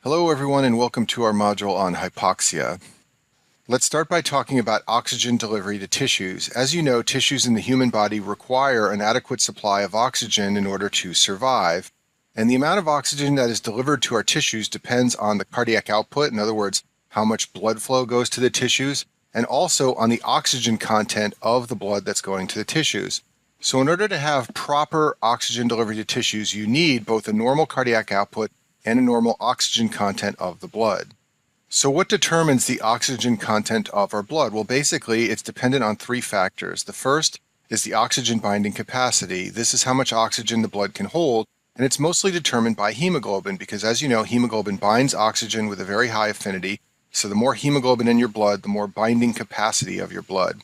Hello everyone and welcome to our module on hypoxia. Let's start by talking about oxygen delivery to tissues. As you know, tissues in the human body require an adequate supply of oxygen in order to survive. And the amount of oxygen that is delivered to our tissues depends on the cardiac output, in other words, how much blood flow goes to the tissues, and also on the oxygen content of the blood that's going to the tissues. So in order to have proper oxygen delivery to tissues, you need both a normal cardiac output and a normal oxygen content of the blood. So what determines the oxygen content of our blood? Well, basically, it's dependent on three factors. The first is the oxygen binding capacity. This is how much oxygen the blood can hold, and it's mostly determined by hemoglobin because, as you know, hemoglobin binds oxygen with a very high affinity. So the more hemoglobin in your blood, the more binding capacity of your blood.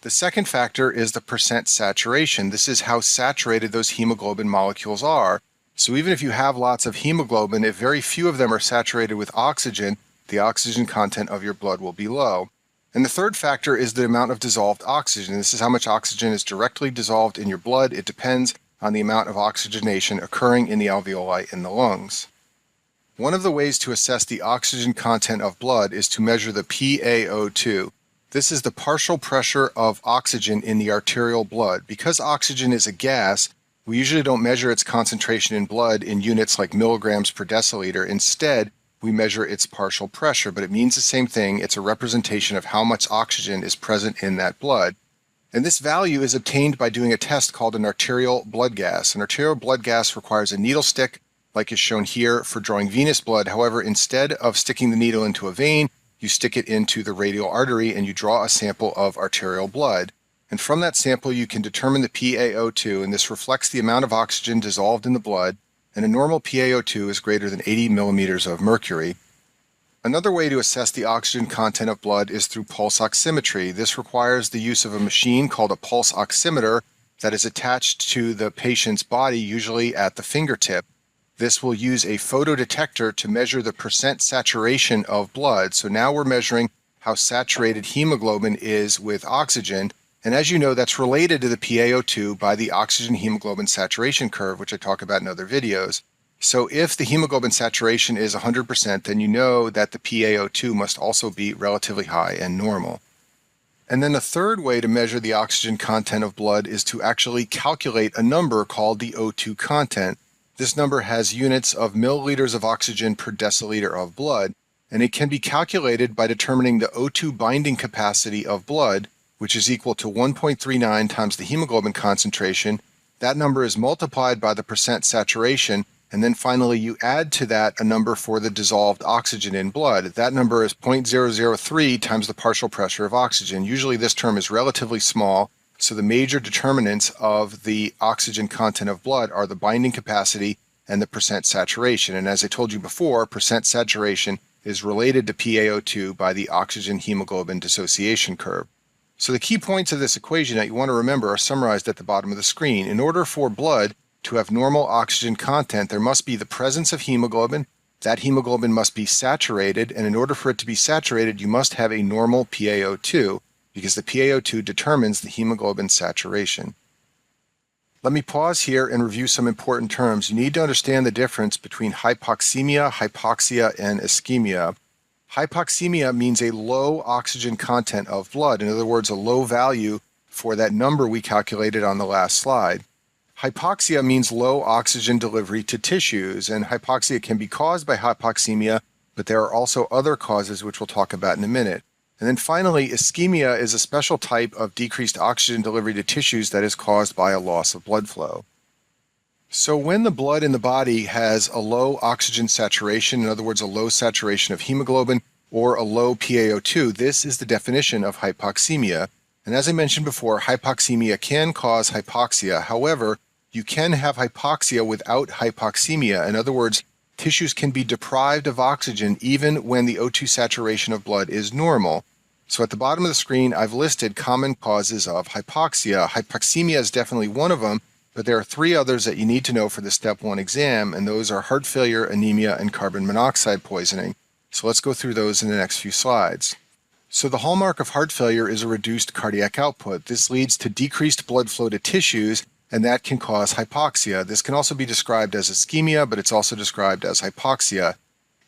The second factor is the percent saturation. This is how saturated those hemoglobin molecules are. So even if you have lots of hemoglobin, if very few of them are saturated with oxygen, the oxygen content of your blood will be low. And the third factor is the amount of dissolved oxygen. This is how much oxygen is directly dissolved in your blood. It depends on the amount of oxygenation occurring in the alveoli in the lungs. One of the ways to assess the oxygen content of blood is to measure the PaO2. This is the partial pressure of oxygen in the arterial blood. Because oxygen is a gas, we usually don't measure its concentration in blood in units like milligrams per deciliter. Instead, we measure its partial pressure, but it means the same thing. It's a representation of how much oxygen is present in that blood. And this value is obtained by doing a test called an arterial blood gas. An arterial blood gas requires a needle stick, like is shown here for drawing venous blood. However, instead of sticking the needle into a vein, you stick it into the radial artery and you draw a sample of arterial blood. And from that sample, you can determine the PaO2, and this reflects the amount of oxygen dissolved in the blood, and a normal PaO2 is greater than 80 millimeters of mercury. Another way to assess the oxygen content of blood is through pulse oximetry. This requires the use of a machine called a pulse oximeter that is attached to the patient's body, usually at the fingertip. This will use a photodetector to measure the percent saturation of blood. So now we're measuring how saturated hemoglobin is with oxygen. And as you know, that's related to the PaO2 by the oxygen hemoglobin saturation curve, which I talk about in other videos. So if the hemoglobin saturation is 100%, then you know that the PaO2 must also be relatively high and normal. And then the third way to measure the oxygen content of blood is to actually calculate a number called the O2 content. This number has units of milliliters of oxygen per deciliter of blood, and it can be calculated by determining the O2 binding capacity of blood, which is equal to 1.39 times the hemoglobin concentration. That number is multiplied by the percent saturation, and then finally you add to that a number for the dissolved oxygen in blood. That number is 0.003 times the partial pressure of oxygen. Usually this term is relatively small, so the major determinants of the oxygen content of blood are the binding capacity and the percent saturation. And as I told you before, percent saturation is related to PaO2 by the oxygen hemoglobin dissociation curve. So the key points of this equation that you want to remember are summarized at the bottom of the screen. In order for blood to have normal oxygen content, there must be the presence of hemoglobin. That hemoglobin must be saturated, and in order for it to be saturated, you must have a normal PaO2, because the PaO2 determines the hemoglobin saturation. Let me pause here and review some important terms. You need to understand the difference between hypoxemia, hypoxia, and ischemia. Hypoxemia means a low oxygen content of blood. In other words, a low value for that number we calculated on the last slide. Hypoxia means low oxygen delivery to tissues, and hypoxia can be caused by hypoxemia, but there are also other causes which we'll talk about in a minute. And then finally, ischemia is a special type of decreased oxygen delivery to tissues that is caused by a loss of blood flow. So when the blood in the body has a low oxygen saturation, in other words, a low saturation of hemoglobin or a low PaO2, this is the definition of hypoxemia. And as I mentioned before, hypoxemia can cause hypoxia. However, you can have hypoxia without hypoxemia. In other words, tissues can be deprived of oxygen even when the O2 saturation of blood is normal. So at the bottom of the screen, I've listed common causes of hypoxia. Hypoxemia is definitely one of them, but there are three others that you need to know for the Step 1 exam, and those are heart failure, anemia, and carbon monoxide poisoning. So let's go through those in the next few slides. So the hallmark of heart failure is a reduced cardiac output. This leads to decreased blood flow to tissues, and that can cause hypoxia. This can also be described as ischemia, but it's also described as hypoxia.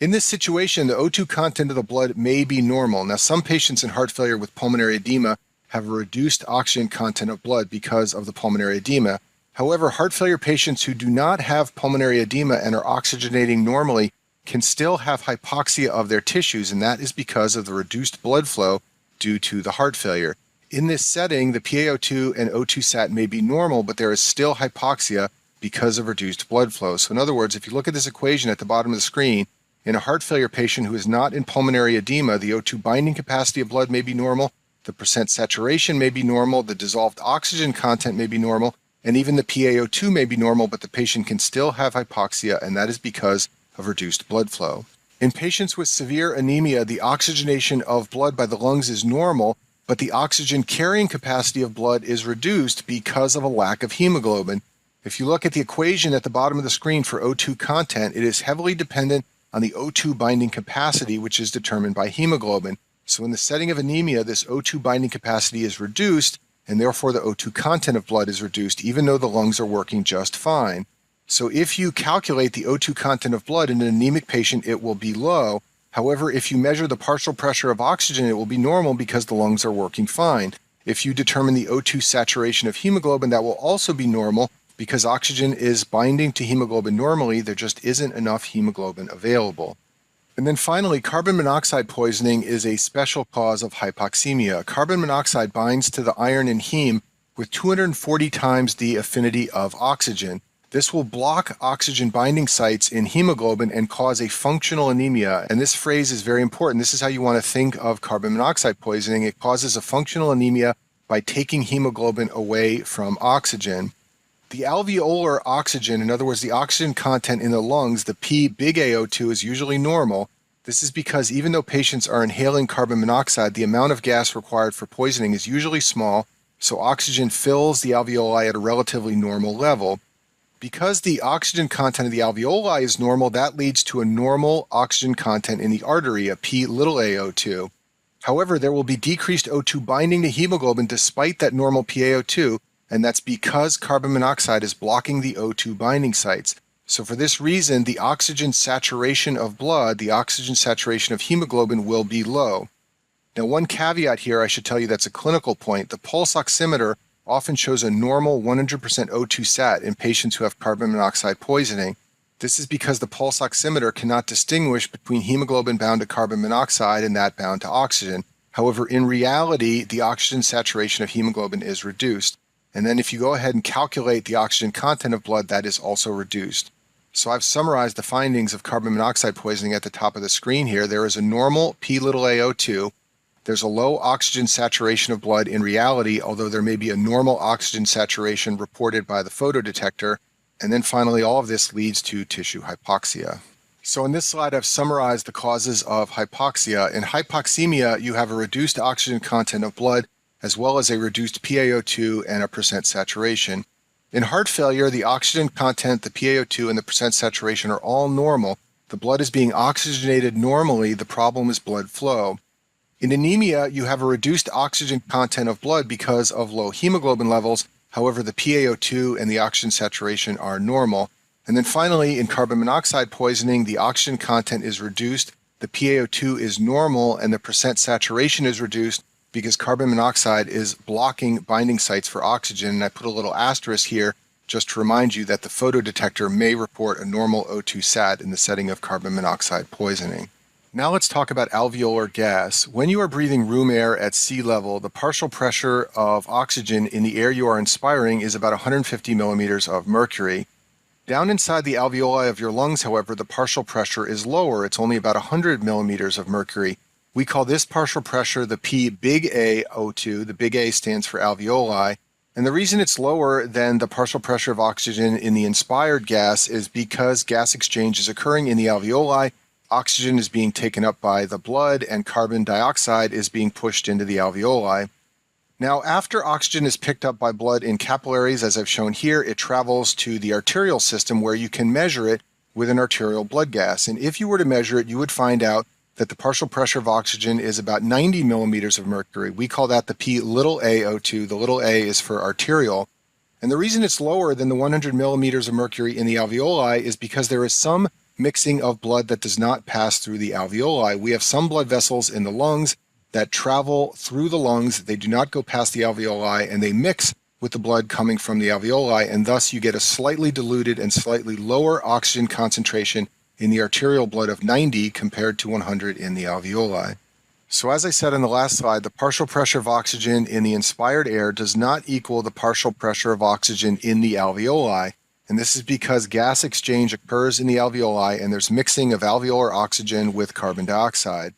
In this situation, the O2 content of the blood may be normal. Now, some patients in heart failure with pulmonary edema have a reduced oxygen content of blood because of the pulmonary edema. However, heart failure patients who do not have pulmonary edema and are oxygenating normally can still have hypoxia of their tissues, and that is because of the reduced blood flow due to the heart failure. In this setting, the PaO2 and O2 sat may be normal, but there is still hypoxia because of reduced blood flow. So in other words, if you look at this equation at the bottom of the screen, in a heart failure patient who is not in pulmonary edema, the O2 binding capacity of blood may be normal, the percent saturation may be normal, the dissolved oxygen content may be normal, and even the PaO2 may be normal, but the patient can still have hypoxia, and that is because of reduced blood flow. In patients with severe anemia, the oxygenation of blood by the lungs is normal, but the oxygen carrying capacity of blood is reduced because of a lack of hemoglobin. If you look at the equation at the bottom of the screen for O2 content, it is heavily dependent on the O2 binding capacity, which is determined by hemoglobin. So in the setting of anemia, this O2 binding capacity is reduced, and therefore the O2 content of blood is reduced, even though the lungs are working just fine. So if you calculate the O2 content of blood in an anemic patient, it will be low. However, if you measure the partial pressure of oxygen, it will be normal because the lungs are working fine. If you determine the O2 saturation of hemoglobin, that will also be normal because oxygen is binding to hemoglobin normally. There just isn't enough hemoglobin available. And then finally, carbon monoxide poisoning is a special cause of hypoxemia. Carbon monoxide binds to the iron in heme with 240 times the affinity of oxygen. This will block oxygen binding sites in hemoglobin and cause a functional anemia. And this phrase is very important. This is how you want to think of carbon monoxide poisoning. It causes a functional anemia by taking hemoglobin away from oxygen. The alveolar oxygen, in other words, the oxygen content in the lungs, the P big AO2, is usually normal. This is because even though patients are inhaling carbon monoxide, the amount of gas required for poisoning is usually small, so oxygen fills the alveoli at a relatively normal level. Because the oxygen content of the alveoli is normal, that leads to a normal oxygen content in the artery, a P little AO2. However, there will be decreased O2 binding to hemoglobin despite that normal PaO2, and that's because carbon monoxide is blocking the O2 binding sites. So for this reason, the oxygen saturation of blood, the oxygen saturation of hemoglobin will be low. Now, one caveat here I should tell you that's a clinical point. The pulse oximeter often shows a normal 100% O2 sat in patients who have carbon monoxide poisoning. This is because the pulse oximeter cannot distinguish between hemoglobin bound to carbon monoxide and that bound to oxygen. However, in reality, the oxygen saturation of hemoglobin is reduced. And then if you go ahead and calculate the oxygen content of blood, that is also reduced. So I've summarized the findings of carbon monoxide poisoning at the top of the screen here. There is a normal P little AO2. There's a low oxygen saturation of blood in reality, although there may be a normal oxygen saturation reported by the photodetector. And then finally, all of this leads to tissue hypoxia. So in this slide, I've summarized the causes of hypoxia. In hypoxemia, you have a reduced oxygen content of blood, as well as a reduced PaO2 and a percent saturation. In heart failure, the oxygen content, the PaO2, and the percent saturation are all normal. The blood is being oxygenated normally. The problem is blood flow. In anemia, you have a reduced oxygen content of blood because of low hemoglobin levels. However, the PaO2 and the oxygen saturation are normal. And then finally, in carbon monoxide poisoning, the oxygen content is reduced, the PaO2 is normal, and the percent saturation is reduced because carbon monoxide is blocking binding sites for oxygen. And I put a little asterisk here just to remind you that the photodetector may report a normal O2 sat in the setting of carbon monoxide poisoning. Now let's talk about alveolar gas. When you are breathing room air at sea level, the partial pressure of oxygen in the air you are inspiring is about 150 millimeters of mercury. Down inside the alveoli of your lungs, however, the partial pressure is lower. It's only about 100 millimeters of mercury. We call this partial pressure the P big AO2. The big A stands for alveoli. And the reason it's lower than the partial pressure of oxygen in the inspired gas is because gas exchange is occurring in the alveoli. Oxygen is being taken up by the blood and carbon dioxide is being pushed into the alveoli. Now, after oxygen is picked up by blood in capillaries, as I've shown here, it travels to the arterial system where you can measure it with an arterial blood gas. And if you were to measure it, you would find out that the partial pressure of oxygen is about 90 millimeters of mercury. We call that the P little AO2. The little a is for arterial. And the reason it's lower than the 100 millimeters of mercury in the alveoli is because there is some mixing of blood that does not pass through the alveoli. We have some blood vessels in the lungs that travel through the lungs. They do not go past the alveoli, and they mix with the blood coming from the alveoli, and thus you get a slightly diluted and slightly lower oxygen concentration in the arterial blood of 90 compared to 100 in the alveoli. So as I said in the last slide, the partial pressure of oxygen in the inspired air does not equal the partial pressure of oxygen in the alveoli, and this is because gas exchange occurs in the alveoli and there's mixing of alveolar oxygen with carbon dioxide.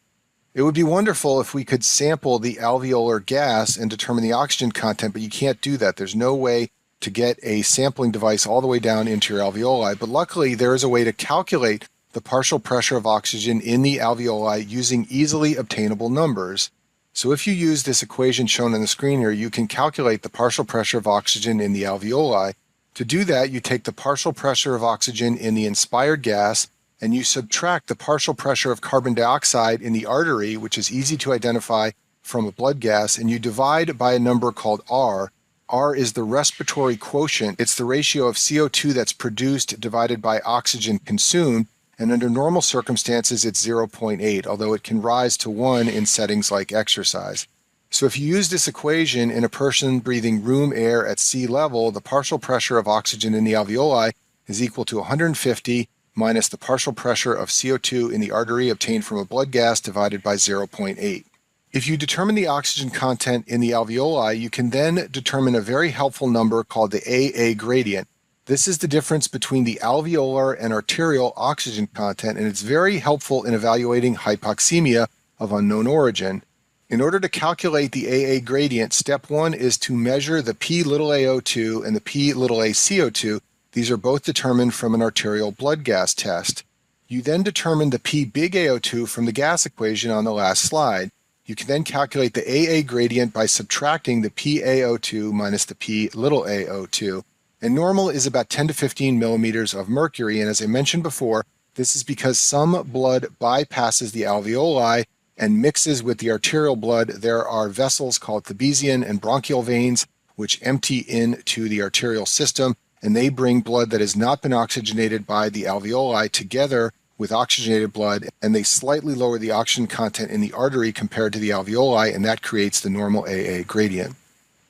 It would be wonderful if we could sample the alveolar gas and determine the oxygen content, but you can't do that. There's no way to get a sampling device all the way down into your alveoli, but luckily there is a way to calculate the partial pressure of oxygen in the alveoli using easily obtainable numbers. So if you use this equation shown on the screen here, you can calculate the partial pressure of oxygen in the alveoli. To do that, you take the partial pressure of oxygen in the inspired gas and you subtract the partial pressure of carbon dioxide in the artery, which is easy to identify from a blood gas, and you divide by a number called R. R is the respiratory quotient. It's the ratio of CO2 that's produced divided by oxygen consumed, and under normal circumstances it's 0.8, although it can rise to 1 in settings like exercise. So if you use this equation in a person breathing room air at sea level, the partial pressure of oxygen in the alveoli is equal to 150 minus the partial pressure of CO2 in the artery obtained from a blood gas divided by 0.8. If you determine the oxygen content in the alveoli, you can then determine a very helpful number called the AA gradient. This is the difference between the alveolar and arterial oxygen content, and it's very helpful in evaluating hypoxemia of unknown origin. In order to calculate the AA gradient, step 1 is to measure the P_AO2 and the P_CO2. These are both determined from an arterial blood gas test. You then determine the P_AO2 from the gas equation on the last slide. You can then calculate the AA gradient by subtracting the PaO2 minus the P_AO2. And normal is about 10 to 15 millimeters of mercury, and as I mentioned before, this is because some blood bypasses the alveoli and mixes with the arterial blood. There are vessels called trapezian and bronchial veins which empty into the arterial system, and they bring blood that has not been oxygenated by the alveoli together with oxygenated blood, and they slightly lower the oxygen content in the artery compared to the alveoli, and that creates the normal AA gradient.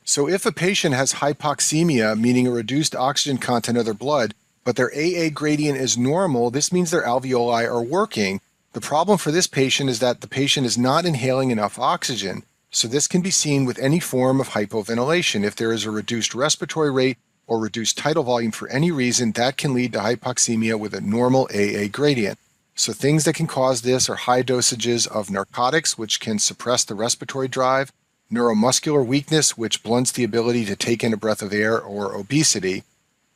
So if a patient has hypoxemia, meaning a reduced oxygen content of their blood, but their AA gradient is normal, this means their alveoli are working. The problem for this patient is that the patient is not inhaling enough oxygen. So this can be seen with any form of hypoventilation. If there is a reduced respiratory rate or reduced tidal volume for any reason, that can lead to hypoxemia with a normal AA gradient. So things that can cause this are high dosages of narcotics, which can suppress the respiratory drive, neuromuscular weakness, which blunts the ability to take in a breath of air, or obesity.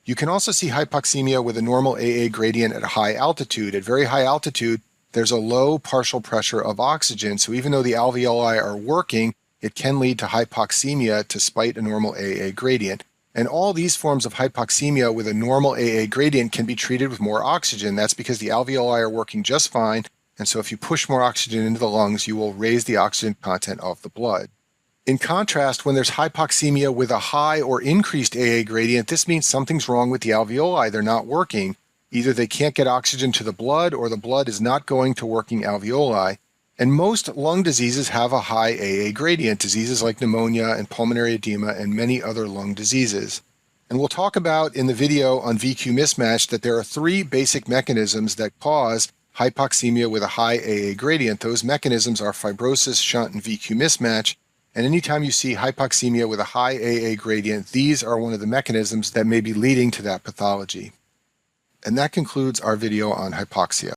You can also see hypoxemia with a normal AA gradient at a high altitude. At very high altitude, there's a low partial pressure of oxygen, so even though the alveoli are working, it can lead to hypoxemia despite a normal AA gradient. And all these forms of hypoxemia with a normal AA gradient can be treated with more oxygen. That's because the alveoli are working just fine, and so if you push more oxygen into the lungs, you will raise the oxygen content of the blood. In contrast, when there's hypoxemia with a high or increased AA gradient, this means something's wrong with the alveoli. They're not working. Either they can't get oxygen to the blood, or the blood is not going to working alveoli. And most lung diseases have a high AA gradient, diseases like pneumonia and pulmonary edema and many other lung diseases. And we'll talk about in the video on VQ mismatch that there are 3 basic mechanisms that cause hypoxemia with a high AA gradient. Those mechanisms are fibrosis, shunt, and VQ mismatch. And anytime you see hypoxemia with a high AA gradient, these are one of the mechanisms that may be leading to that pathology. And that concludes our video on hypoxia.